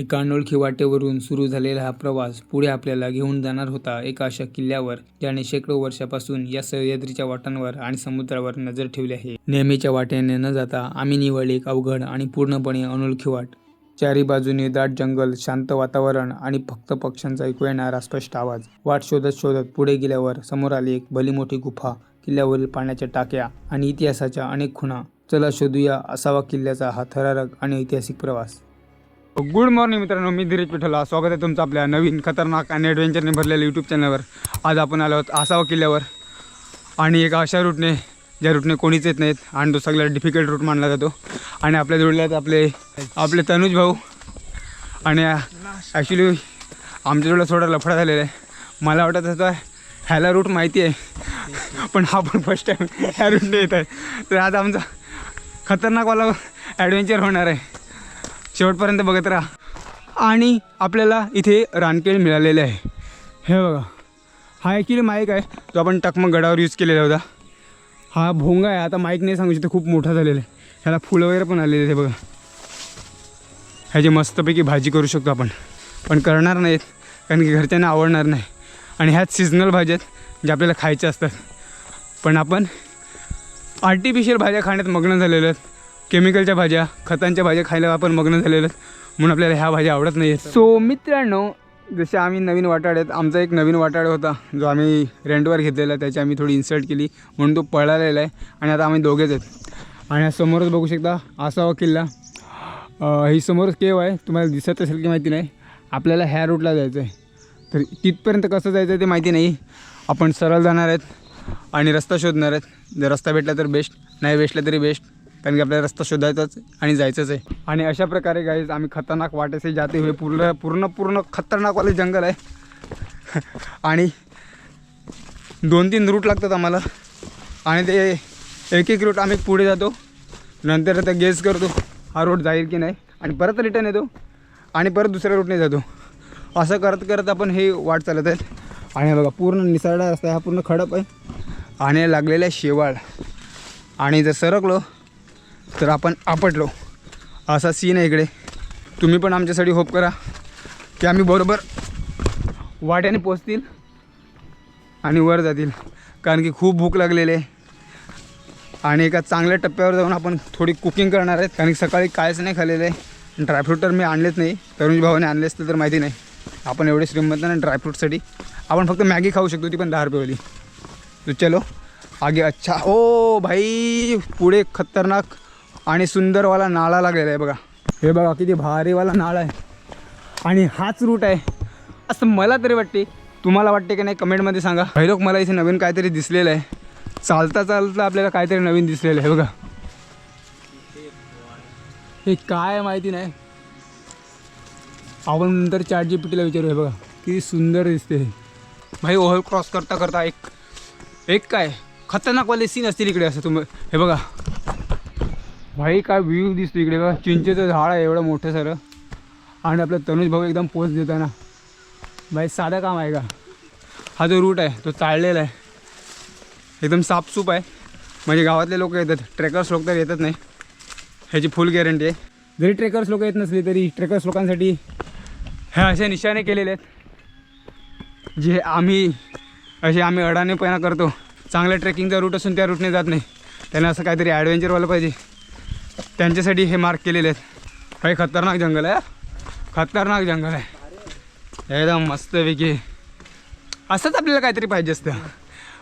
एका अनोळखी वाटेवरून सुरू झालेला हा प्रवास पुढे आपल्याला घेऊन जाणार होता एका अशा किल्ल्यावर ज्याने शेकडो वर्षापासून या सह्याद्रीच्या वाटांवर आणि समुद्रावर नजर ठेवली आहे। नेहमीच्या वाटेने न जाता आम्ही निवडली एक अवघड आणि पूर्णपणे अनोळखी वाट। चारी बाजूने दाट जंगल, शांत वातावरण आणि फक्त पक्ष्यांचा ऐकू येणारा स्पष्ट आवाज। वाट शोधत शोधत पुढे गेल्यावर समोर आली एक भली मोठी गुफा, किल्ल्यावरील पाण्याच्या टाक्या आणि इतिहासाच्या अनेक खुणा। चला शोधूया असावा किल्ल्याचा हा थरारक आणि ऐतिहासिक प्रवास। गुड मॉर्निंग मित्रांनो, मी धीरज पिठला स्वागत आहे तुमचं आपल्या नवीन खतरनाक आणि ॲडव्हेंचरने भरलेल्या यूट्यूब चॅनलवर। आज आपण आलो आहोत आसावा किल्ल्यावर आणि एका अशा रूटने ज्या रूटने कोणीच येत नाहीत आणि तो सगळ्यात डिफिकल्ट रूट मानला जातो। आणि आपल्या जोडल्यात आपले तनुज भाऊ आणि ॲक्च्युली आमच्या जोडला थोडा लफडा झालेला आहे। मला वाटत होतं ह्याला रूट माहिती आहे पण हा पण फर्स्ट टाईम ह्या रूटने येत आहे, तर आज आमचा खतरनाकवाला ॲडव्हेंचर होणार आहे। शेवटपर्यंत बघत राहा। आणि आपल्याला इथे रानकेळ मिळालेले आहे। हे बघा, हा ॲक्च्युली माईक आहे जो आपण टकमक गडावर यूज केलेला होता। हा भोंगा आहे, आता माईक नाही सांगू शकतो, खूप मोठा झालेला आहे। ह्याला फुलं वगैरे पण आलेले आहे बघा। ह्याची मस्तपैकी भाजी करू शकतो आपण, पण करणार नाहीत कारण की घरच्यांना आवडणार नाही। आणि ह्याच सीझनल भाज्या आहेत ज्या आपल्याला खायच्या असतात, पण आपण आर्टिफिशियल भाज्या खाण्यात मग्न झालेलो आहेत। केमिकलच्या भाज्या, खतांच्या भाज्या खायला आपण मग्न झालेलो आहेत, म्हणून आपल्याला ह्या भाज्या आवडत नाही आहेत। सो मित्रांनो, जसे आम्ही नवीन वाटाडे आहेत, आमचा एक नवीन वाटाडा होता जो आम्ही रेंटवर घेतलेला, त्याची आम्ही थोडी इन्सल्ट केली म्हणून तो पळालेला आहे। आणि आता आम्ही दोघेच आहेत। आणि हा समोरच बघू शकता आसावा किल्ला। ही समोरच केव आहे, तुम्हाला दिसत असेल की माहिती नाही। आपल्याला ह्या रूटला जायचं आहे, तर तिथपर्यंत कसं जायचं आहे ते माहिती नाही। आपण सरळ जाणार आहेत आणि रस्ता शोधणार आहेत। जर रस्ता भेटला तर बेस्ट, नाही भेटला तरी बेस्ट, कारण की आपल्याला रस्ता शोधायचाच आणि जायचंच आहे। आणि अशा प्रकारे गाईज आम्ही खतरनाक वाटेसे जाते हुए पूर्ण खतरनाकवाले जंगल आहे। आणि 2-3 रूट लागतात आम्हाला, आणि ते एक रूट आम्ही पुढे जातो, नंतर आता गेस करतो हा रोड जाईल की नाही, आणि परत रिटर्न येतो आणि परत दुसऱ्या रूटने जातो। असं करत करत आपण हे वाट चालत आहेत। आणि बघा, पूर्ण निसरडा रस्ता, हा पूर्ण खडप आहे आणि लागलेला आहे शेवाळ। आणि जर सरकलो तर आपण आपटलो, असा सीन आहे इकडे। तुम्ही पण आमच्यासाठी होप करा की आम्ही बरोबर वाट्याने पोचतील आणि वर जातील, कारण की खूप भूक लागलेली आहे। आणि एका चांगल्या टप्प्यावर जाऊन आपण थोडी कुकिंग करणार आहेत, कारण की सकाळी कायच नाही खाल्लेलं आहे। ड्रायफ्रूट तर मी आणलेच नाही, तरुण भावाने आणले असते तर माहिती नाही। आपण एवढे श्रीमंत नाही ड्रायफ्रूटसाठी, आपण फक्त मॅगी खाऊ शकतो, ती पण 10 रुपयेवाली। तो चलो आगे। अच्छा, ओ भाई, पुढे खतरनाक आणि सुंदरवाला नाळा लागलेला आहे बघा। हे बघा किती भारीवाला नाळा आहे, आणि हाच रूट आहे असं मला तरी वाटते। तुम्हाला वाटते की नाही कमेंटमध्ये सांगा। काही लोक मला इथे नवीन काहीतरी दिसलेलं आहे, चालता चालता आपल्याला काहीतरी नवीन दिसलेलं आहे बघा। हे काय माहिती नाही, आपण नंतर ChatGPTला विचारू। हे बघा किती सुंदर दिसते भाई। ओव्हर क्रॉस करता करता एक काय खतरनाकवाले सीन असतील इकडे, असं तुम्ही हे बघा भाई, काय व्ह्यू दिसतो इकडे बघा। चिंचेचं झाड आहे एवढं मोठं सारं, आणि आपला तनुज भाऊ एकदम पोच देताना भाई, साधं काम आहे का? हा जो रूट आहे तो चाललेला आहे, एकदम साफसूप आहे। म्हणजे गावातले लोक येतात, ट्रेकर्स लोक तर येतच नाही, ह्याची फुल गॅरंटी आहे। जरी ट्रेकर्स लोक येत नसले तरी ट्रेकर्स लोकांसाठी ह्या असे निशाणे केलेले आहेत, जे आम्ही अडाणेपणा करतो। चांगल्या ट्रेकिंगचा रूट असून त्या रूटने जात नाही, त्यांना असं काहीतरी ॲडव्हेंचरवालं पाहिजे, त्यांच्यासाठी हे मार्क केलेले आहेत। भाई खतरनाक जंगल आहे, खतरनाक जंगल आहे एकदम मस्तपैकी। असंच आपल्याला काहीतरी पाहिजे असतं,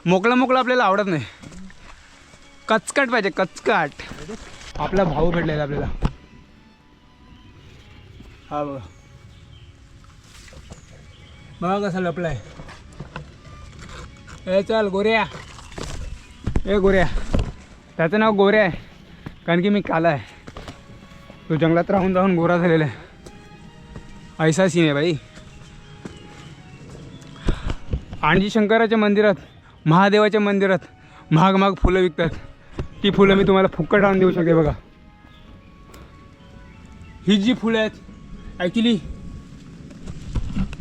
मोकळं आपल्याला आवडत नाही, कचकट पाहिजे, कचकट। आपला भाऊ भेटलेला आपल्याला, हा बघा बघा कसा लपलाय। ए चल गोऱ्या, ए गोऱ्या, त्याचं नाव गोऱ्या आहे कारण की मी काला आहे। तो जंगलात राहून राहून गोरा झालेला आहे, ऐसा सीन आहे भाई। आणि शंकराच्या मंदिरात, महादेवाच्या मंदिरात महाग फुलं विकतात, ती फुलं मी तुम्हाला फुकट आणून देऊ शकते बघा। ही जी फुलं आहेत ॲक्च्युली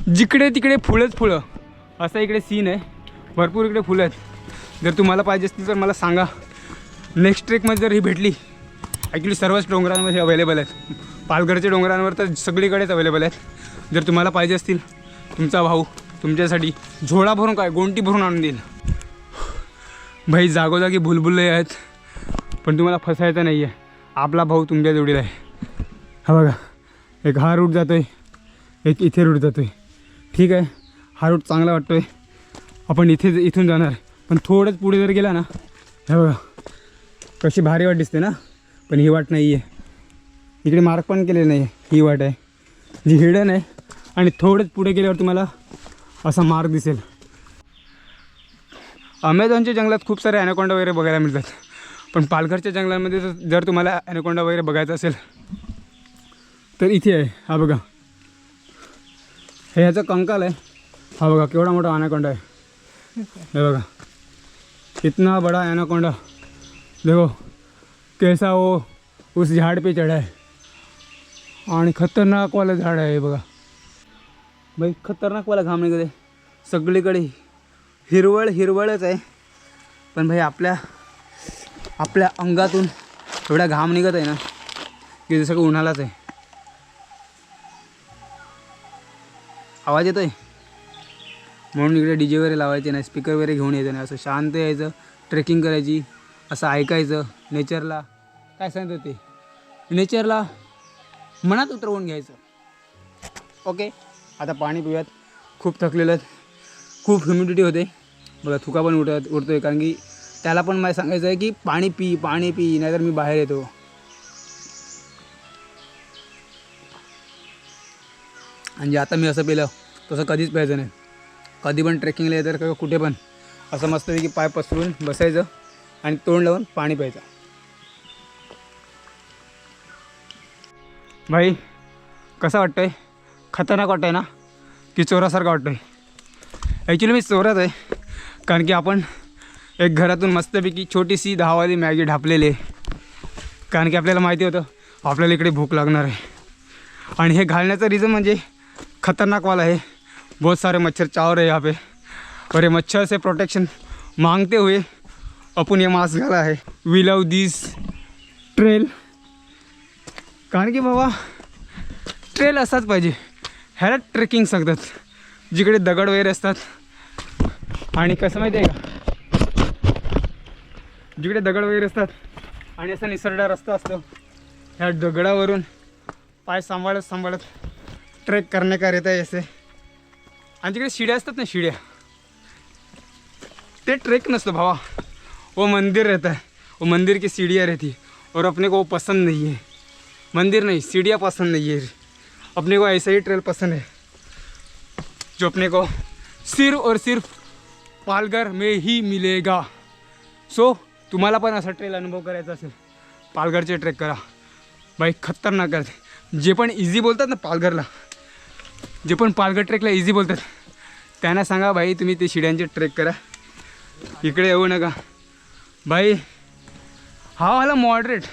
जिकडे तिकडे फुलंच फुलं, असा इकडे सीन आहे। भरपूर इकडे फुलं आहेत, जर तुम्हाला पाहिजे असतील तर मला सांगा। नेक्स्ट ट्रेकमध्ये जर ही भेटली, ॲक्च्युली सर्वच डोंगरांमध्ये अवेलेबल आहेत, पालघरच्या डोंगरांवर तर सगळीकडेच अवेलेबल आहेत. जर तुम्हाला पाहिजे असतील तुमचा भाऊ तुमच्यासाठी झोळा भरून काय गोंटी भरून आणून देईल. भाई जागोजागी भुलभुले आहेत पण तुम्हाला फसायचं नाही आहे. आपला भाऊ तुमच्या जोडीला आहे. हा बघा एक हा रूट जातो आहे, एक इथे रूट जातो आहे. ठीक आहे हा रूट चांगला वाटतो आहे. आपण इथून जाणार पण थोडंच पुढे जर गेला ना हे बघा कशी भारी वाट दिसते ना. पण ही वाट नाही आहे. इकडे मार्क पण केलेलं नाही आहे. ही वाट आहे जी हिडन आहे आणि थोडंच पुढे गेल्यावर तुम्हाला असा मार्ग दिसेल. अमेझॉनच्या जंगलात खूप सारे ॲनाकोंडा वगैरे बघायला मिळतात. पण पालघरच्या जंगलांमध्ये जर तुम्हाला ॲनाकोंडा वगैरे बघायचा असेल तर इथे आहे. हा बघा हे ह्याचा कंकाल आहे. हा बघा केवढा मोठा ॲनाकोंडा आहे. हे बघा इतना बड़ा एनाकोंडा. देखो कैसा वो उस झाड़ पे चढ़ा है आणि खतरनाक वाला झाड आहे बघा. भाई खतरनाक वाला घाम निघत आहे. सगळीकडे हिरवळच आहे. पण भाई आपल्या अंगातून एवढा घाम निघत आहे ना की जसं काही उन्हालाच आहे. आवाज येतो आहे म्हणून इकडे DJ वगैरे लावायचे नाही, स्पीकर वगैरे घेऊन यायचं नाही. असं शांत यायचं, ट्रेकिंग करायची, असं ऐकायचं. नेचरला काय सांगत होते, नेचरला मनात उतरवून घ्यायचं. ओके आता पाणी पिऊयात. खूप थकलेलं आहेत, खूप ह्युमिडिटी होते बघा. थुका पण उडतो आहे कारण की त्याला पण मला सांगायचं आहे की पाणी पी नाहीतर मी बाहेर येतो. आणि जे आता मी असं पिलं तसं कधीच प्यायचं नाही. कधी पण ट्रेकिंगला येतं किंवा कुठे पण असं मस्तपैकी पाय पसरून बसायचं आणि तोंड लावून पाणी प्यायचं. भाई कसं वाटतं आहे? खतरनाक वाटतं आहे ना की चोरासारखं वाटतं आहे? ॲक्च्युली मी चोरच आहे कारण की आपण एक घरातून मस्तपैकी छोटीशी 10 वाली मॅगी ढापलेली आहे. कारण की आपल्याला माहिती होतं आपल्याला इकडे भूक लागणार आहे. आणि हे घालण्याचं रिझन म्हणजे खतरनाक वाला है. बहुत सारे मच्छर चाव रहे यहाँ पे और ये मच्छर से प्रोटेक्शन मांगते हुए अपन ये मास्क घाला है. We love this trail. कारण की बाबा ट्रेल असाच पाहिजे. ह्याला ट्रेकिंग सांगतात जिकडे दगड वगैरे असतात. आणि कसं माहिती आहे का, जिकडे दगड वगैरे असतात आणि असा निसरडा रस्ता असतो ह्या दगडावरून पाय सांभाळत ट्रेक करने का रहता है ऐसे. आणि तिकडे शिड्या असतात ना, शिड्या ते ट्रेक नसतं भावा, वो मंदिर रहता है. वो मंदिर की सीढ़ियाँ रहती और अपने को वो पसंद नहीं है. मंदिर नहीं, सीढ़ियाँ पसंद नहीं है. अपने को ऐसा ही ट्रेल पसंद है जो अपने को सिर्फ और सिर्फ पालघर में ही मिलेगा. सो तुम्हाला पण असा ट्रेल अनुभव करायचा असेल पालघरचे ट्रेक करा बाई. खतरनाक करते. जे पण इझी बोलतात ना पालघरला, जे पण पालघर ट्रेकला इझी बोलतात त्यांना सांगा भाई तुम्ही ते शिड्यांचे ट्रेक करा, इकडे येऊ नका भाई. हा वाला मॉडरेट,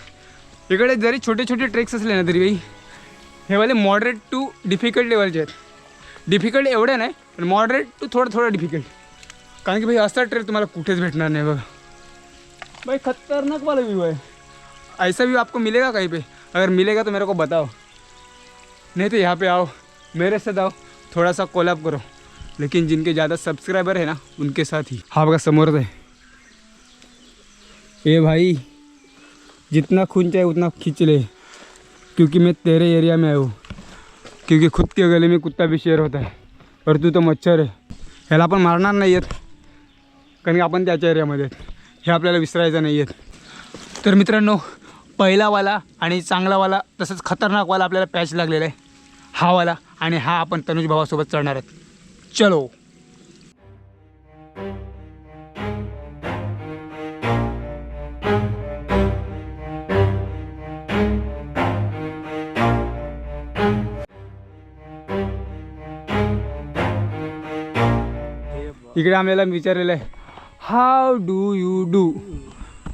इकडे जरी छोटे छोटे ट्रेक्स असले ना तरी भाई हे वाले मॉडरेट टू डिफिकल्ट लेवलचे आहेत. डिफिकल्ट एवढे नाही पण मॉडरेट टू थोडं डिफिकल्ट. कारण की भाई असा ट्रेक तुम्हाला कुठेच भेटणार नाही बघा भाई. खतरनाक वाला व्यू है. ऐसा व्यू आपको मिलेगा कहीं पे? अगर मिलेगा तो मेरे को बताओ, नहीं तो यहाँ पे आओ, मेरे साथ आओ, थोड़ा सा कोलैब करो. लेकिन जिनके ज़्यादा सब्सक्राइबर है ना उनके साथ ही. हाँ बघा समोरच आहे. ए भाई जितना खून चाहे उतना खींच ले क्योंकि मैं तेरे एरिया में आया हूँ. क्योंकि खुद के गले में कुत्ता भी शेर होता है और तू तो मच्छर आहे. ह्याला आपण मारणार नाही आहेत कारण की आपण त्याच्या एरियामध्ये आहेत. हे आपल्याला विसरायचं नाही आहेत. तर मित्रांनो पहिलावाला आणि चांगलावाला तसंच खतरनाकवाला आपल्याला पॅच लागलेला आहे. हा वाला आणि हा आपण तनुज भावासोबत चढणार आहेत. चलो. इकडे आम्हाला विचारलेलं आहे how do you do.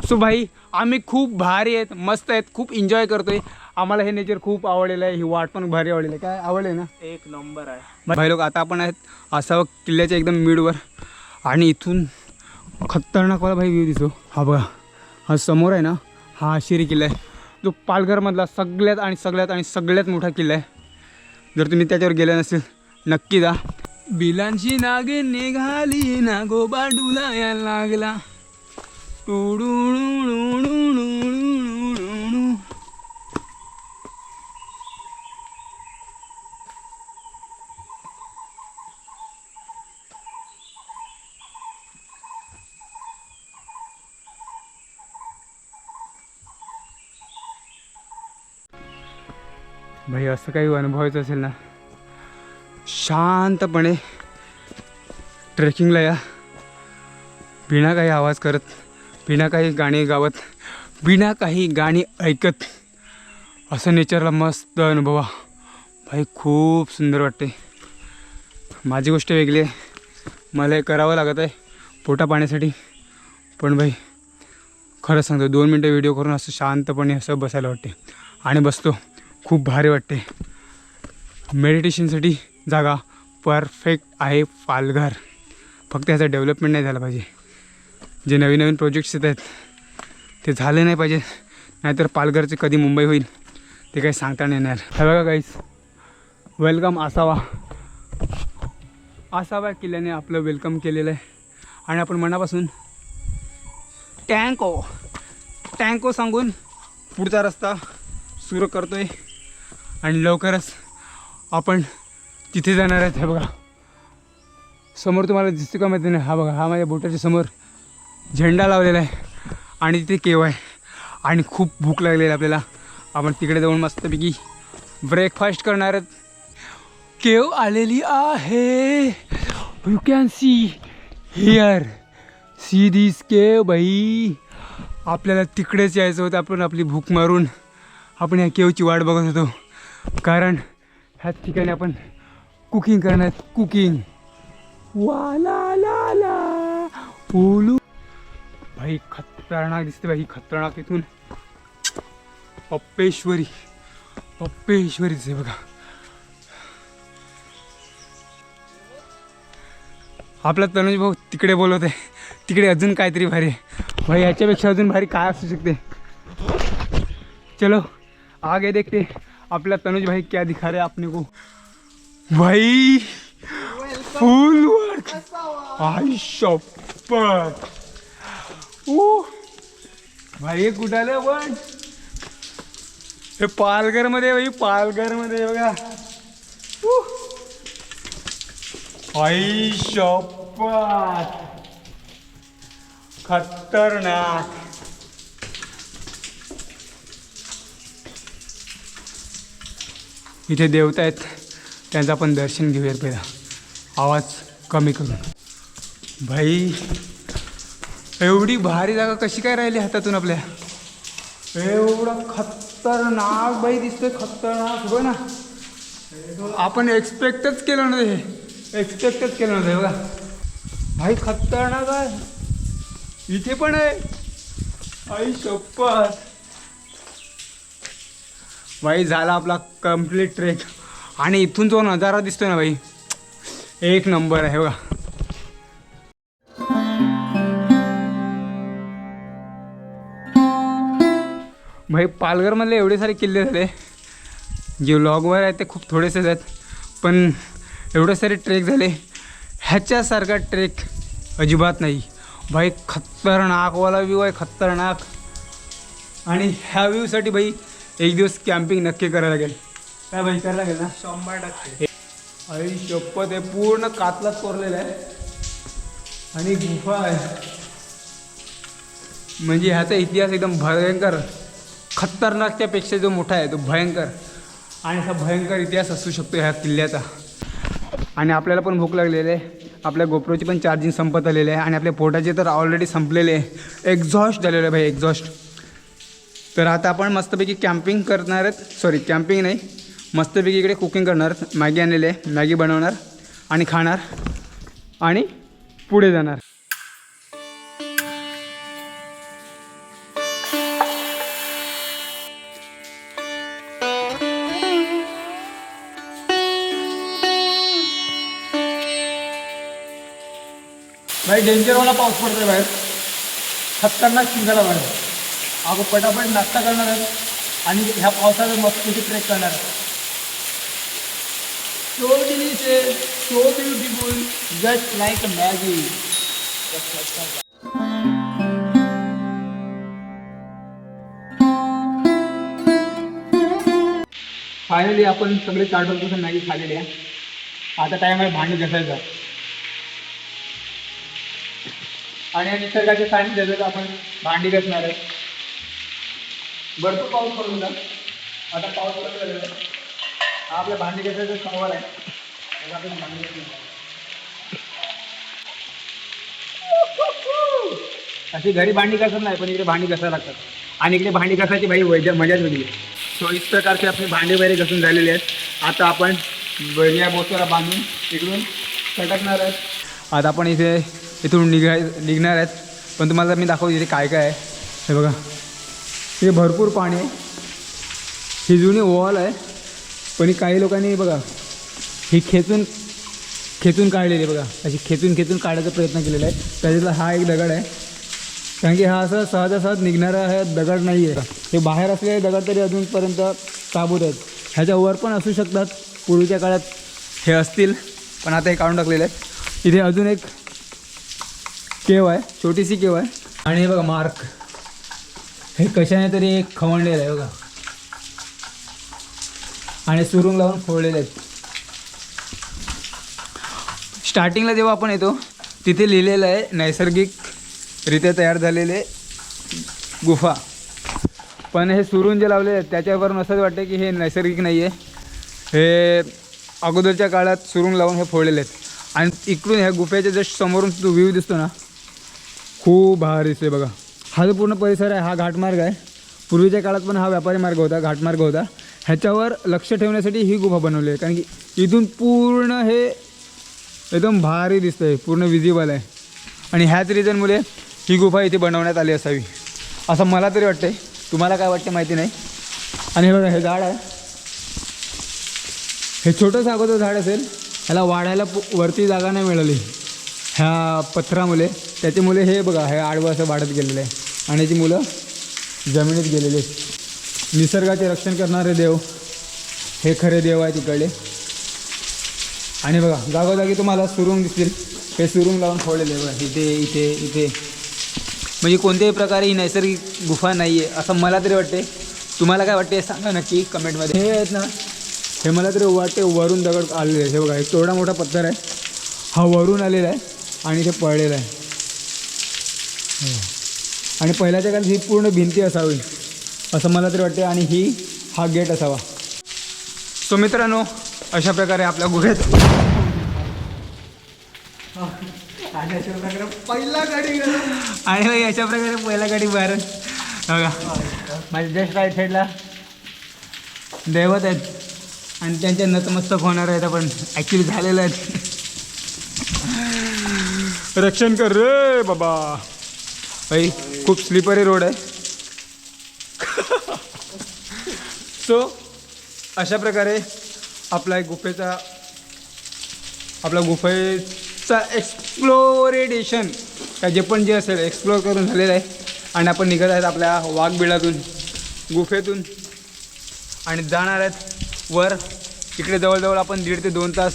So भाई आम्ही खूप भारी आहेत, मस्त आहेत, खूप एन्जॉय करतोय. आम्हाला हे नेचर खूप आवडलेलं आहे. ही वाट पण भारी आवडलेली आहे. काय आवडले ना? एक नंबर आहे भाई लोक. आता आपण आहेत असावं किल्ल्याच्या एकदम मिडवर आणि इथून खतरनाकवाला भाई व्ह्यू दिसतो. हा बघा हा समोर आहे ना, हा आशिरी किल्ला आहे. जो पालघरमधला सगळ्यात मोठा किल्ला आहे. जर तुम्ही त्याच्यावर गेला नसेल नक्की जा. बिलांची नागे निघाली नागोबा डुलाया लागला. भाई असं काही अनुभवायचं असेल ना, शांतपणे ट्रेकिंगला या, बिना काही आवाज करत, बिना काही गाणी गावत, बिना काही गाणी ऐकत असं नेचरला मस्त अनुभवा. भाई खूप सुंदर वाटते. माझी गोष्ट वेगळी आहे, मला हे करावं लागत आहे पोटा पाण्यासाठी. पण भाई खरं सांगतो 2 मिनटं व्हिडिओ करून असं शांतपणे असं बसायला वाटते आणि बसतो. खूप भारी वाटते. मेडिटेशनसाठी जागा परफेक्ट आहे पालघर. फक्त याचं डेव्हलपमेंट नाही झालं पाहिजे. जे नवीन नवीन प्रोजेक्ट्स येत आहेत ते झाले नाही पाहिजे, नाहीतर पालघरचे कधी मुंबई होईल ते काही सांगता नाही येणार. हे बघा गाईस, वेलकम आसावा किल्ल्याने आपलं वेलकम केलेलं आहे. आणि आपण मनापासून टँको सांगून पुढचा रस्ता सुरू करतो आहे. आणि लवकरच आपण तिथे जाणार आहेत. हे बघा समोर तुम्हाला दिसते का माहिती नाही, हा बघा, हा माझ्या बोटाच्या समोर झेंडा लावलेला आहे आणि तिथे केव आहे. आणि खूप भूक लागलेली आहे आपल्याला. आपण तिकडे जाऊन मस्तपैकी ब्रेकफास्ट करणार आहेत. केव आलेली आहे. You can see here, see this केव. बाई आपल्याला तिकडेच यायचं होतं. आपण आपली भूक मारून आपण ह्या केवची वाट बघत होतो, कारण ह्याच ठिकाणी आपण कुकिंग करणार. कुकिंग वाला ला ला उलू. भाई खतरनाक दिसते भाई, खतरनाक. इथून पप्पेश्वरी दिसते बघा. आपला तनुज भाऊ तिकडे बोलवत आहे, तिकडे अजून काहीतरी भारी आहे. भाई याच्यापेक्षा अजून भारी काय असू शकते. चलो आगे देखते अपना तनुज भाई क्या दिखा रहे अपने को. भाई फुल वर्क. आई शपथ. भाई हे कुठाले पण हे पालघरमध्ये. भाई पालघरमध्ये बघा. आई शपथ खतरनाक. इथे देवता आहेत, त्यांचं आपण दर्शन घेऊयात पहिला, आवाज कमी करून. भाई एवढी भारी जागा कशी काय राहिली हातातून आपल्या. एवढं खतरनाक भाई दिसतोय, खतरनाक. बघ ना, आपण एक्सपेक्टच केलं नव्हतं बघा. भाई खतरनाक आहे. इथे पण आहे. आई शपथ. भाई झाला आपला कंप्लीट ट्रेक. आणि इथून जो नजारा दिसतोय ना भाई, एक नंबर आहे बघा. भाई पालघरमधले एवढे सारे किल्ले झाले, जे व्लॉगवर आहेत ते खूप थोडेसेच आहेत, पण एवढे सारे ट्रेक झाले. ह्याच्यासारखा ट्रेक अजिबात नाही भाई. खतरनाकवाला व्ह्यू आहे, खतरनाक. आणि ह्या व्ह्यूसाठी भाई एक दिवस कॅम्पिंग नक्की करायला लागेल. काय भाई करायला लागेल ना, 100%. आई शपथ, आहे पूर्ण कातलात कोरलेलं आहे आणि गुफा आहे. म्हणजे ह्याचा इतिहास एकदम भयंकर, खतरनाकच्यापेक्षा जो मोठा आहे तो भयंकर. आणि असा भयंकर इतिहास असू शकतो ह्या किल्ल्याचा. आणि आपल्याला पण भूक लागलेली आहे. आपल्या गोप्रोची पण चार्जिंग संपत आलेली आहे आणि आपल्या पोटाचे तर ऑलरेडी संपलेले आहे. एक्झॉस्ट झालेलं आहे भाई, एक्झॉस्ट. तर आता आपण मस्तपैकी कॅम्पिंग करणार आहेत. सॉरी कॅम्पिंग नाही, मस्तपैकी इकडे कुकिंग करणार. मॅगी आणलेले आहे, मॅगी बनवणार आणि खाणार आणि पुढे जाणार. भाई डेंजरवाला पाऊस पडतोय बाहेर, खतरनाक चिंगाला बाहेर. आपण पटापट नाश्ता करणार आहे आणि ह्या पावसाचं मस्त ट्रेक करणार. So delicious, so beautiful, just like magic. Finally आपण सगळे 4-5 मॅगी खाल्लेले आहे. आता टाइम आहे भांडी घासायचा. आणि या निसर्गाच्या सानिध्यात आपण भांडी घासणार आहे. भरपूर पाऊस पडून होता. आता पाऊस पडत झालेला आहे. हा आपल्या भांडी घासायचा संवाद आहे. आपण भांडी घासणार. अशी घरी भांडी घासत नाही, पण इकडे भांडी घासायला लागतात. आणि इकडे भांडी घासायची भाई मजाच वेगळी. सो इस प्रकारचे आपले भांडे वगैरे घासून झालेले आहेत. आता आपण बळिया बोचरा बांधून इकडून सटकणार आहेत. आता आपण इथून निघणार आहेत. पण तुम्हाला मी दाखवतो इथे काय काय आहे. हे बघा, हे भरपूर पाणी आहे. ही जुनी वॉल आहे, पण काही लोकांनी बघा ही खेचून काढलेली आहे. बघा अशी खेचून काढायचा प्रयत्न केलेला आहे. त्याच्यातला हा एक दगड आहे, कारण की हा असं सहजासहज निघणारा हा दगड नाही आहे. हे बाहेर असलेले दगड तरी अजूनपर्यंत साबूत आहेत. ह्याच्यावर पण असू शकतात, पूर्वीच्या काळात हे असतील, पण आता हे काढून टाकलेले आहेत. इथे अजून एक केव आहे, छोटीशी केव आहे. आणि हे बघा मार्क, हे कशाने तरी एक खवणलेलं आहे बघा, आणि सुरुंग लावून फोडलेले आहेत. स्टार्टिंगला जेव्हा आपण येतो तिथे लिहिलेलं आहे नैसर्गिकरित्या तयार झालेले गुफा. पण हे सुरुंग जे लावलेले आहेत त्याच्यावरून असंच वाटतं की हे नैसर्गिक नाही आहे. हे अगोदरच्या काळात सुरुंग लावून हे फोडलेले आहेत. आणि इकडून ह्या गुफेच्या जस्ट समोरून जो व्ह्यू दिसतो ना, खूप भारी दिसते बघा. हा जो पूर्ण परिसर आहे हा घाटमार्ग आहे. पूर्वीच्या काळात पण हा व्यापारी मार्ग होता, घाटमार्ग होता. ह्याच्यावर लक्ष ठेवण्यासाठी ही गुफा बनवली आहे, कारण की इथून पूर्ण हे एकदम भारी दिसतं आहे, पूर्ण विजिबल आहे. आणि ह्याच रिझनमुळे ही गुफा इथे बनवण्यात आली असावी असं मला तरी वाटते. तुम्हाला काय वाटते माहिती नाही. आणि हे बघा, हे झाड आहे, हे छोटंसं अगोदर झाड असेल, ह्याला वाढायला वरती जागा नाही मिळाली ह्या पत्थरामुळे. त्याच्यामुळे हे बघा हे आडवं असं वाढत गेलेलं आहे आणि याची मुलं जमिनीत गेलेली आहेत. निसर्गाचे रक्षण करणारे देव हे खरे देव आहेत तिकडले. आणि बघा जागोजागी तुम्हाला सुरुंग दिसतील, हे सुरुंग लावून फोडलेले बघा, इथे इथे इथे. म्हणजे कोणत्याही प्रकारे ही नैसर्गिक गुफा नाही आहे असं मला तरी वाटते. तुम्हाला काय वाटते सांगा नक्की कमेंटमध्ये. हे आहेत ना, हे मला तरी वाटते वरून दगड आलेले आहे. हे बघा, एक एवढा मोठा पत्थर आहे, हा वरून आलेला आहे आणि इथे पडलेला आहे. आणि पहिल्याच्या काळात ही पूर्ण भिंती असावी असं मला तरी वाटते, आणि हा गेट असावा. सो मित्रांनो, अशा प्रकारे आपल्या गुहेत पहिला गाडी आणि भाई अशा प्रकारे पहिला गाडी बाहेर बघा. माझ्या जस्ट राईट साईडला दैवत आहेत आणि त्यांच्या नतमस्तक होणार आहेत, आपण ॲक्च्युली झालेलं आहेत. रक्षण कर रे बाबा. भाई खूप स्लिपरी रोड आहे. सो अशा प्रकारे आपला गुफेचा एक्सप्लोरेशन काय जे असेल एक्सप्लोर करून झालेलं आहे. आणि आपण निघत आहेत आपल्या वाघबिळातून, गुफेतून, आणि जाणार आहेत वर. इकडे जवळजवळ आपण 1.5 ते 2 तास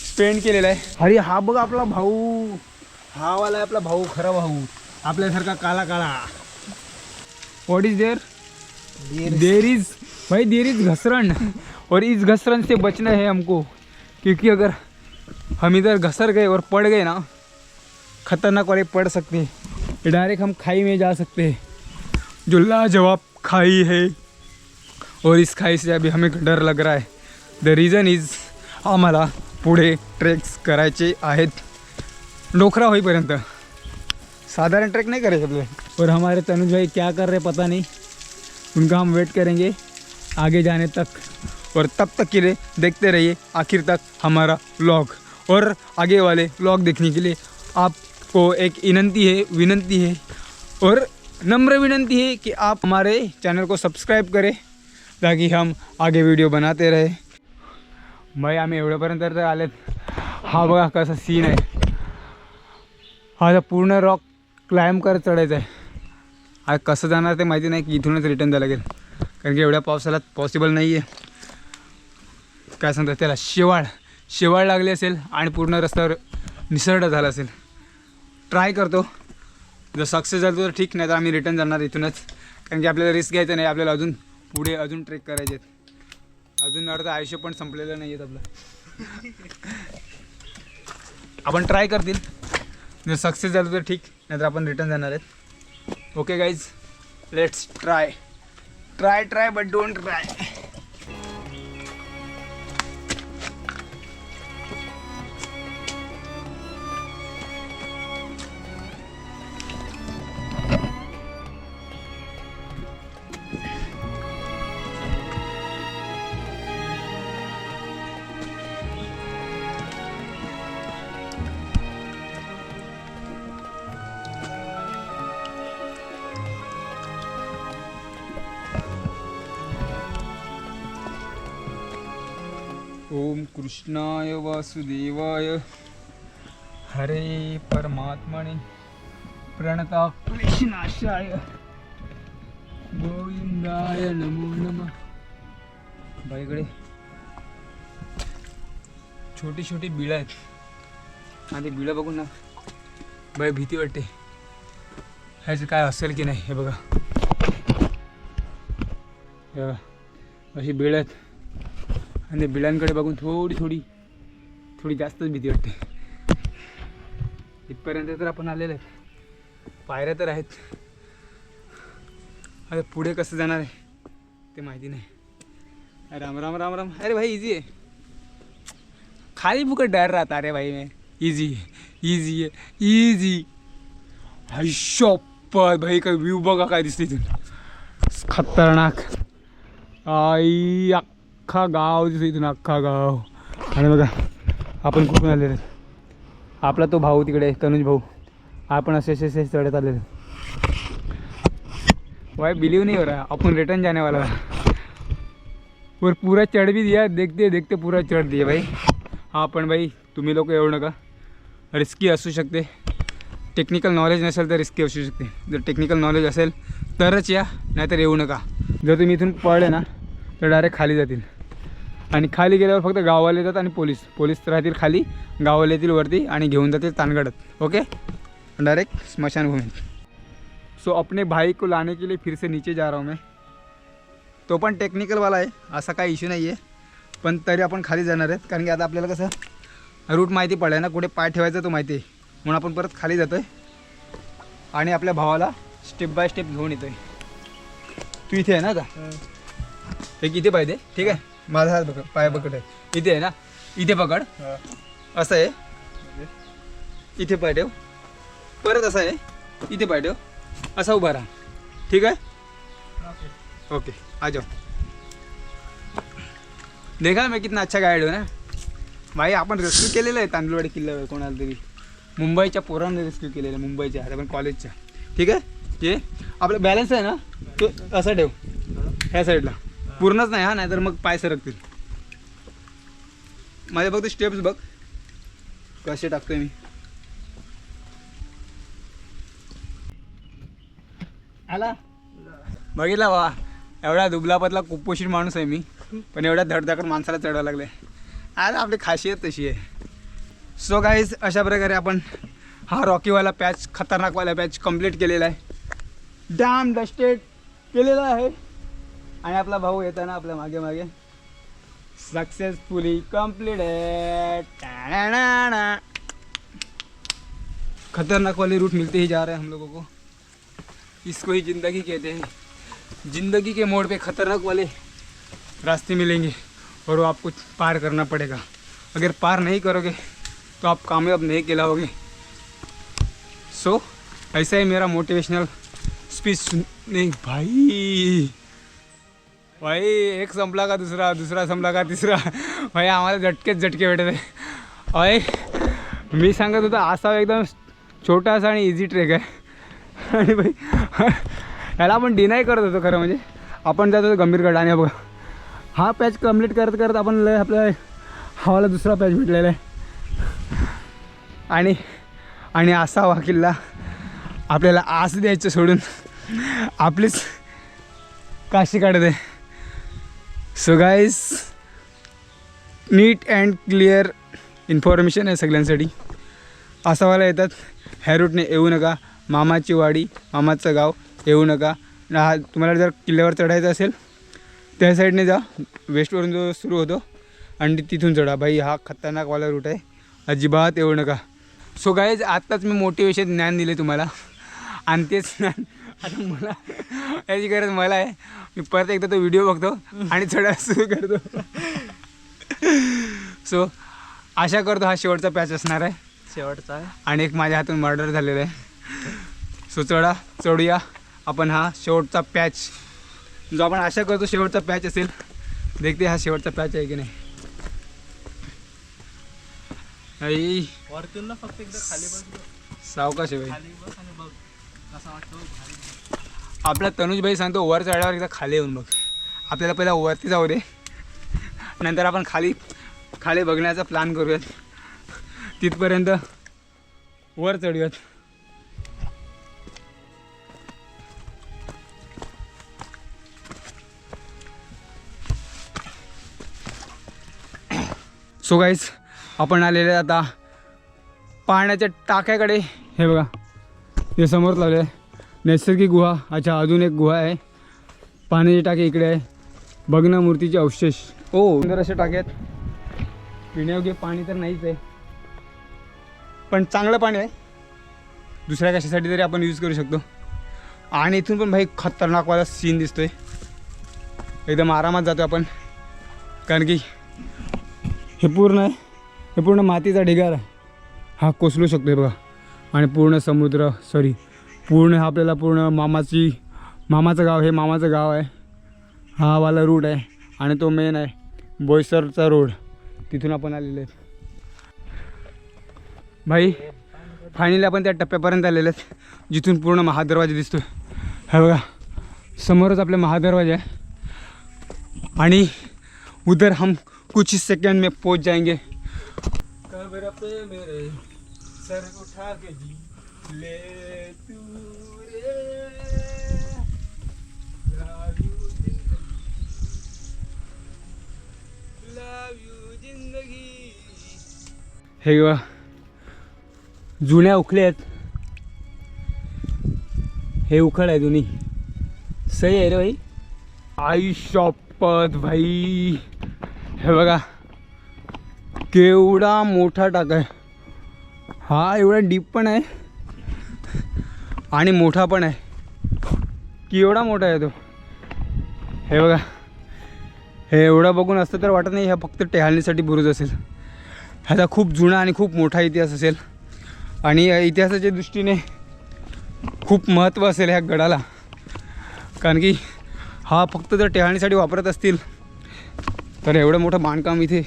स्पेंड केलेला आहे. अरे हा बघा आपला भाऊ, हा वाला आहे आपला भाऊ, खरा भाऊ आपल्यासारखा काला काळा. What is there? There is घसरण. और इस घसरण से बचना है हमको, क्योंकि अगर हम इधर घसर गए और पड़ गए ना, खतरनाक वाले पड़ सकते हैं, डायरेक्ट हम खाई में जा सकते हैं, जो लाजवाब खाई है. और इस खाई से अभी हमें डर लग रहा है. द रीज़न इज आम्हाला पुढे ट्रेक्स करायचे आहेत डोखरा होईपर्यंत. साधारण ट्रैक नहीं करे सब लोग. और हमारे तनुज भाई क्या कर रहे पता नहीं, उनका हम वेट करेंगे आगे जाने तक. और तब तक के लिए देखते रहिए आखिर तक हमारा व्लॉग. और आगे वाले व्लॉग देखने के लिए आपको एक विनंती है और नम्र विनंती है कि आप हमारे चैनल को सब्सक्राइब करें ताकि हम आगे वीडियो बनाते रहे. भाई आम्ही एवढ्यापर्यंत तर आलेत. हा बघा कसा सीन आहे. हा पूर्ण रॉक क्लाइंब करत चढायचा आहे. आज कसं जाणार ते माहिती नाही की इथूनच रिटर्न द्यायला लागेल, कारण की एवढ्या पावसाला पॉसिबल नाही आहे. काय सांगतात त्याला, शेवाळ लागली असेल आणि पूर्ण रस्त्यावर निसरडा झाला असेल. ट्राय करतो, जर सक्सेस झालं तर ठीक, नाही तर आम्ही रिटर्न जाणार इथूनच, कारण की आपल्याला रिस्क घ्यायचं नाही. आपल्याला अजून पुढे अजून ट्रेक करायचे आहेत. अजून अर्ध आयुष्य पण संपलेलं नाही आहेत आपलं. आपण ट्राय करतील, जर सक्सेस झालं तर ठीक, नाहीतर आपण रिटर्न जाणार आहेत. Okay guys, let's try but don't try. ओम कृष्णाय वासुदेवाय हरे परमात्मने प्रणता क्लेशनाशाय गोविंदाय नमो नमः. बाईकडे छोटी छोटी बिळं आहेत आणि बिळं बघून ना बाई भीती वाटते, ह्याचं काय असेल की नाही. हे बघा अशी बिळं आहेत आणि बिळांकडे बघून थोडी जास्तच भीती वाटते. इथपर्यंत तर आपण आलेले आहेत, पायऱ्या तर आहेत, अरे पुढे कसं जाणार आहे ते माहिती नाही. राम राम राम राम. अरे भाई इझी आहे, खाली फुकट डर राहता. अरे भाई मैं इझी आहे. शॉपर भाई, काय व्ह्यू बघा काय दिसते इथून, खतरनाक. आई अख्खा गाव दिसतो इथून, अख्खा गाव. आणि बघा आपण कुठून आलेले, आपला तो भाऊ तिकडे तनुज भाऊ, आपण असे चढत आलेले. भाई बिलीव नहीं हो रहा, अपन रिटर्न जाने वाला और पूरा चढ़ भी दिया, देखते देखते पूरा चढ़ दिया भाई. हाँ पण भाई तुम्ही लोक येऊ नका, रिस्की असू शकते. टेक्निकल नॉलेज नसेल तर रिस्की असू शकते. जर टेक्निकल नॉलेज असेल तरच या, नाहीतर येऊ नका. जर तुम्ही इथून पळले ना तर डायरेक्ट खाली जातील, आणि खाली गेल्यावर फक्त गाववाले येतात आणि पोलीस राहतील खाली, गाववाले येतील वरती आणि घेऊन जातील तानगडत. ओके, डायरेक्ट स्मशानभूमी. सो अपने भाई को लाने के लिए फिर से नीचे जा रहा हूँ मैं. तो पण टेक्निकलवाला आहे, असा काही इश्यू नाही आहे, पण तरी आपण खाली जाणार आहेत, कारण की आता आपल्याला कसं रूट माहिती पडलं आहे ना, कुठे पाय ठेवायचा तो माहिती आहे, म्हणून आपण परत खाली जातो आहे आणि आपल्या भावाला स्टेप बाय स्टेप घेऊन येतो आहे. तू इथे आहे ना आता, एक इथे पाय दे, ठीक आहे. माझा हात पकड, पाय पकड आहे, इथे आहे ना, इथे पकड, असं आहे, इथे पाय ठेव, परत असं आहे, इथे पाय ठेव, असा उभा राहा, ठीक आहे. ओके आ जाओ. देखा मैं कितना अच्छा गाइड हूँ ना भाई. आपण रेस्क्यू केलेलं आहे तांदूळवाडी किल्ल्यावर, कोणाला तरी मुंबईच्या पोरांनी रेस्क्यू केलेलं आहे, मुंबईच्या आता पण कॉलेजच्या. ठीक आहे, हे आपलं बॅलन्स आहे ना, तो असं ठेव ह्या साईडला, पूर्णच नाही हा, नाहीतर मग पाय सरकतील. माझे बघ ते स्टेप्स बघ कसे टाकतोय मी. आला बघितला वा, एवढा दुबला पतला कुपोषित माणूस आहे मी, पण एवढ्या धडधाकड माणसाला चढायला लागले. आज आपली खासियत तशी आहे. सो गाईज, अशा प्रकारे आपण हा रॉकीवाला पॅच, खतरनाकवाला पॅच कंप्लीट केलेला आहे, डॅम डस्टेड केलेला आहे. आणि आपला भाऊ येताना आपल्या मागे मागे सक्सेसफुली कंप्लीटेड. खतरनाक वाली रूट मिलते ही जा रहे हैं हम लोगों को. इसको ही ज़िंदगी कहते हैं. ज़िंदगी के मोड़ पे खतरनाक वाले रास्ते मिलेंगे और वो आपको पार करना पड़ेगा. अगर पार नहीं करोगे तो आप कामयाब नहीं कहलाओगे. सो ऐसा ही मेरा मोटिवेशनल स्पीच सुनने. भाई एक संपला का दूसरा संपला का तीसरा. भाई आम्हाला झटकेच झटके भेटत आहे. भाई मी सांगत होतो असा एकदम छोटासा आणि इझी ट्रेक आहे, आणि भाई याला आपण डिनाय करत होतो. खरं म्हणजे आपण जात होतो गंभीरगड, आणि बघा हा पॅच कंप्लीट करत करत आपण आपल्या हवाला दुसरा पॅच भेटलेला आहे. आणि असा हा किल्ला आपल्याला आस द्यायचं सोडून आपलीच काशी काढत आहे. So guys, neat and clear information आहे सगळ्यांसाठी. आसावाला येतात ह्या रूटने येऊ नका. मामाची वाडी, मामाचं गाव येऊ नका. तुम्हाला जर किल्ल्यावर चढायचं असेल त्या साईडने जा, वेस्टवरून जो सुरू होतो आणि तिथून चढा. भाई हा खतरनाकवाला रूट आहे, अजिबात येऊ नका. सो गाईज, आत्ताच मी मोटिवेशन ज्ञान दिले तुम्हाला आणि तेच ज्ञान आता मला याची गरज मला आहे. मी परत एकदा तो व्हिडिओ बघतो आणि चढायला सुरू करतो. सो आशा करतो हा शेवटचा पॅच असणार आहे, शेवटचा आहे. आणि एक माझ्या हातून मर्डर झालेला आहे. सो चढूया आपण हा शेवटचा पॅच, जो आपण आशा करतो शेवटचा पॅच असेल. देखते हा शेवटचा पॅच आहे की नाही. वरतून ना फक्त एकदा खाली बस, सावकाश आहे भाई. खाली बस आणि बघ कसा वाटतो भारी. आपला तनुज भाई सांगतो वर चढल्यावर एकदा खाली येऊन बघ. आपल्याला पहिला वरती जाऊ दे, नंतर आपण खाली बघण्याचा प्लॅन करूयात. तिथपर्यंत वर चढूयात. सो गाईज, आपण आलेले आता पाण्याच्या टाक्याकडे. हे बघा, हे समोर लावले आहे नैसर्गिक गुहा. अच्छा, अजून एक गुहा आहे. पाण्याची टाके इकडे आहे. भग्न मूर्तीचे अवशेष. सुंदर असे टाके आहेत. पिण्यायोग्य पाणी तर नाहीच आहे, पण चांगलं पाणी आहे. दुसऱ्या कशासाठी तरी आपण यूज करू शकतो. आणि इथून पण भाई खतरनाकवाला सीन दिसतोय. एकदम आरामात जातो आपण, कारण की हे पूर्ण मातीचा ढिगार आहे. हा कोसलू शकतो आहे बघा. आणि पूर्ण समुद्र, पूर्ण आपल्याला पूर्ण मामाचं गाव, हे मामाचं गाव आहे. हा वाला रूट आहे आणि तो मेन आहे बोईसरचा रोड. तिथून आपण आलेले आहेत भाई. फायनली आपण त्या टप्प्यापर्यंत आलेले आहेत जिथून पूर्ण महादरवाजा दिसतो. हे बघा, समोरच आपला महादरवाजा आहे. आणि उधर हम कुछ ही सेकंड में पहुंच जाएंगे. कब्र पे मेरे सर उठा के जी ले तू रे, लव यू जिंदगी. हे बघा, जुन्या उखळे आहेत. हे उखळ आहे जुनी. सही आहे रे भाई. आई शपथ भाई. हे बघा, केवढा मोठा टाका आहे हा. एवढा डीप पण आहे आणि मोठा पण आहे. केवढा मोठा आहे तो. हे बघा, हे एवढं बघून असतं तर वाटत नाही ह्या फक्त टेहाळणीसाठी बुरुज असेल. ह्याचा खूप जुना आणि खूप मोठा इतिहास असेल. आणि इतिहासाच्या दृष्टीने खूप महत्त्व असेल ह्या गडाला, कारण की हा फक्त जर टेहाळणीसाठी वापरत असतील तर एवढं मोठं बांधकाम इथे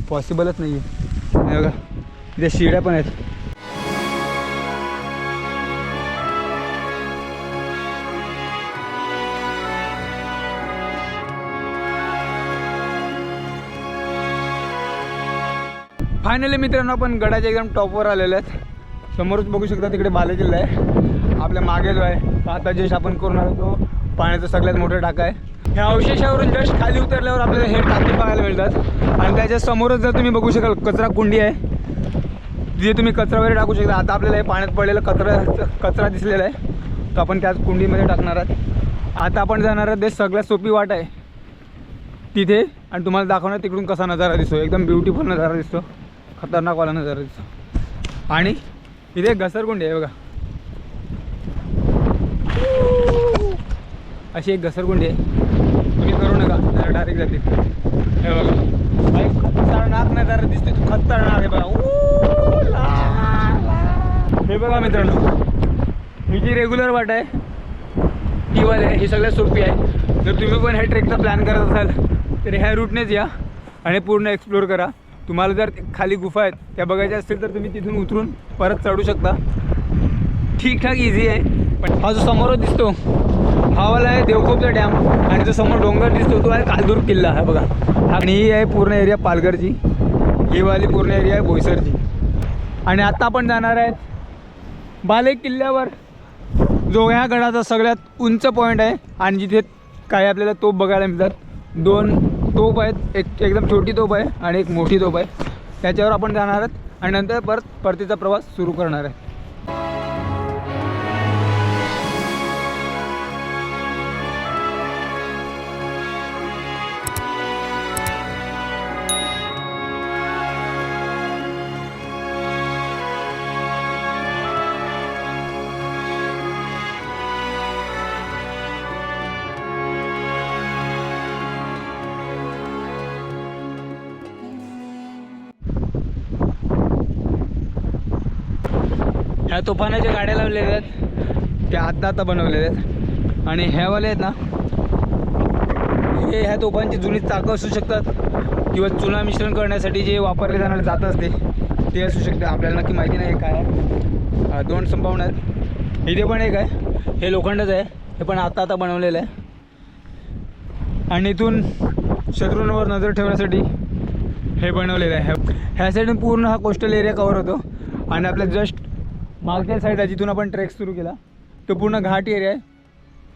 पॉसिबलच नाही आहे. हे बघा, इथे शिड्या पण आहेत. फायनली मित्रांनो, आपण गडाच्या एकदम टॉपवर आलेले आहेत. समोरच बघू शकता तिकडे बालेकिल्ला आहे. आपल्या मागे जो आहे आता जस्ट आपण करून आलो तो पाण्याचा सगळ्यात मोठा टाका आहे. ह्या अवशेषावरून जस्ट खाली उतरल्यावर आपल्याला हे टाके बघायला मिळतात. आणि त्याच्या समोरच जर तुम्ही बघू शकाल कचरा कुंडी आहे, जिथे तुम्ही कचरा वगैरे टाकू शकता. आता आपल्याला हे पाण्यात पडलेला कचरा दिसलेला आहे, तो आपण त्याच कुंडीमध्ये टाकणार आहात. आता आपण जाणार आहात ते सगळ्यात सोपी वाट आहे तिथे, आणि तुम्हाला दाखवणार तिकडून कसा नजारा दिसतो. एकदम ब्युटिफुल नजारा दिसतो, खतरनाकवाला नजारा दिसतो. आणि इथे घसरगुंडी आहे बघा, अशी एक घसरगुंडी आहे. तुम्ही करू नका, जरा डायरेक्ट जातील. हे बघा, खतरनाक नजारा दिसते, खतरनाक आहे बघा. हे बघा मित्रांनो, ही जी रेग्युलर वाट आहे ती वाली आहे, ही सगळ्यात सोपी आहे. जर तुम्ही पण ह्या ट्रेकचा प्लॅन करत असाल तर ह्या रूटनेच या आणि पूर्ण एक्सप्लोर करा. तुम्हाला जर खाली गुफा आहेत त्या बघायच्या असतील तर तुम्ही तिथून उतरून परत चढू शकता. ठीकठाक इझी आहे. पण हा जो समोरच दिसतो हा वाला आहे देवखोपचा डॅम, आणि जो समोर डोंगर दिसतो तो आहे कालदूर किल्ला. हा बघा, आणि ही आहे पूर्ण एरिया पालघरची, ही वाली पूर्ण एरिया आहे बोईसरची. आणि आता आपण जाणार आहेत बाले किल्ल्यावर, जो ह्या गडाचा सगळ्यात उंच पॉईंट आहे आणि जिथे काही आपल्याला तोफ बघायला मिळतात. 2 तोफ आहेत, एक एकदम छोटी तोफ आहे आणि एक मोठी तोफ आहे. त्याच्यावर आपण जाणार आहोत आणि नंतर परतीचा प्रवास सुरू करणार आहे. ह्या तोफाने ज्या गाड्या लावलेल्या आहेत त्या आता बनवलेल्या आहेत आणि ह्यावाले आहेत ना, हे ह्या तोफांची जुनी चाकं असू शकतात किंवा चुना मिश्रण करण्यासाठी जे वापरले जाणारे जात असते ते असू शकते. आपल्याला नक्की माहिती नाही काय आहे. 2 संभावना आहेत. इथे पण एक आहे, हे लोखंडच आहे, हे पण आता बनवलेलं आहे आणि इथून शत्रूंवर नजर ठेवण्यासाठी हे बनवलेलं आहे. ह्या साईडून पूर्ण हा कोस्टल एरिया कव्हर होतो आणि आपल्या जस्ट मागच्या साईड आहे जिथून आपण ट्रेक सुरू केला तो पूर्ण घाट एरिया आहे.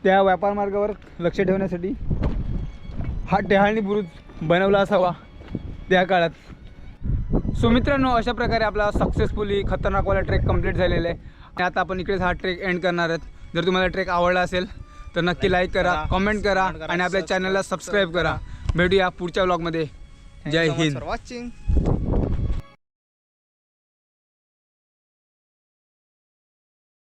त्या व्यापार मार्गावर लक्ष ठेवण्यासाठी हा टेहाळणी बुरुज बनवला असावा त्या काळात. सो मित्रांनो, अशा प्रकारे आपला सक्सेसफुली खतरनाकवाला ट्रेक कंप्लीट झालेला आहे आणि आता आपण इकडेच हा ट्रेक एंड करणार आहोत. जर तुम्हाला ट्रेक आवडला असेल तर नक्की लाईक करा, कमेंट करा आणि आपल्या चॅनलला सबस्क्राईब करा. भेटूया पुढच्या व्लॉगमध्ये. जय हिंद. वॉचिंग.